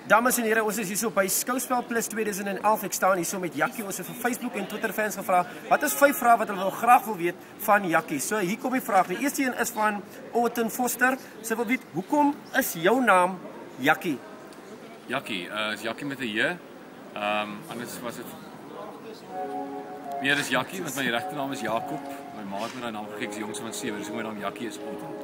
Dames en heren, ons is hier so by Skouspel Plus 2011. Ek staan hier so met Jakkie. Ons het vir Facebook en Twitter fans gevra, wat is 5 vrae wat hulle graag wil weet van Jakkie? So hier kom die vraag. Die eerste een is van Orton Foster. Sy wil weet, hoekom is jou naam Jakkie? Jakkie, is Jakkie met 'n J. Anders was dit... Nee, dis Jakkie, want my regte naam is Jakob. My ma het my daai naam gegee, ek is die jongste van 7, dus my naam Jakkie is Orton.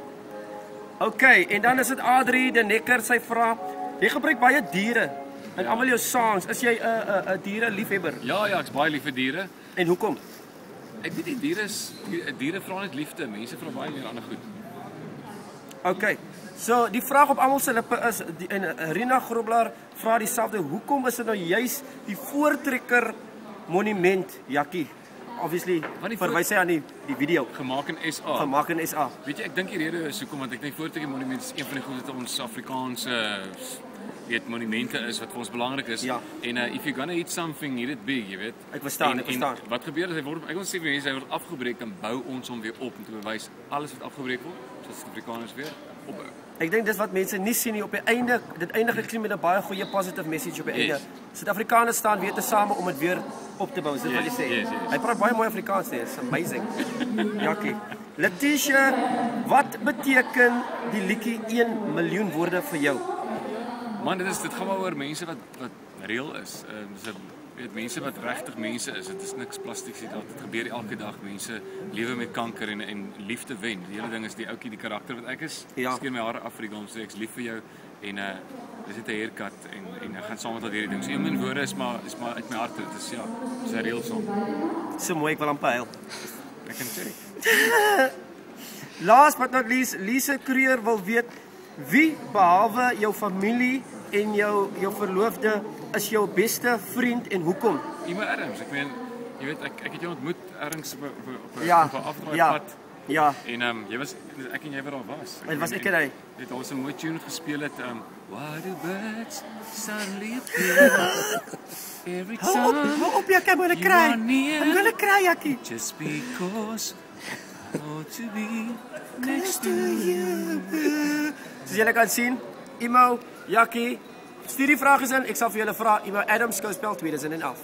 Okay, en dan is dit Adrie de Necker, sy vra, jy gebruik baie diere in almal jou songs. Is jy 'n diereliefhebber? Ja, ek is baie lief vir diere. En hoekom? Ek weet nie, diere vra net liefde, mense vra baie meer ander goed. Okay, so die vraag op almal se lippe is, en Rina Grobler vra dieselfde, hoekom is dit nou juist die voortrekker monument, Jakkie? Obviously, verwys hy aan die video. Gemaak in SA. Gemaak in SA. Weet jy, ek dink die rede is hoekom, want ek dink voortrekker monument is een van die goed wat ons Afrikaanse monumente is, wat vir ons belangrik is. Ja. En if you're gonna eat something, eat it big, jy weet. Ek verstaan. En wat gebeur is, ek wil sê vir mense, hy word afgebreek, dan bou ons hom weer op, om te bewys, alles wat afgebreek word, soos die Afrikaners weer opbou. Ek dink dis wat mense nie sien nie op die einde, dit eindig ek met 'n baie goeie positive message op die einde. Suid-Afrikaners staan weer tesame om dit weer op te bou, is dit wat jy sê? Yes. Hy praat baie mooi Afrikaans, it's amazing. Jakkie. Letitia, wat beteken die liedjie 1 miljoen woorde vir jou? Man, dit gaan maar oor mense wat reël is. Weet mense wat regtig mense is. Dit is niks plastieks nie. Dit gebeur elke dag. Mense lewe met kanker en liefde wen. Die hele ding is die ouetjie, die karakter wat ek is. Ja. Skeer my hare af vir die gom, sê ek's lief vir jou en dis net 'n haircut en ek gaan saam met al hierdie ding. So 1 miljoen woorde is maar uit my hart. Dit is ja, dis 'n reël song. So mooi, ek wil amper huil. Ek kan sê. Last but not least, Lise Kreur wil weet, wie behalwe jou familie en jou verloofde is jou beste vriend en hoekom? Iemand Adams, ek meen, jy weet, ek het jou ontmoet ergens op 'n afdraaipad. Ja. En jy was, ek en jy wat daar was. Dit was ek en hy. Dit was 'n mooi tune gespeel het, Why do birds suddenly appear every time Hou op, Jakkie, I'm gonna cry, Jakkie. Just because I want to be next to you. Soos julle kan sien, Imo, Jakkie, stuur die vrae in, ek sal vir julle vra, Imo Adams Skouspel 2011.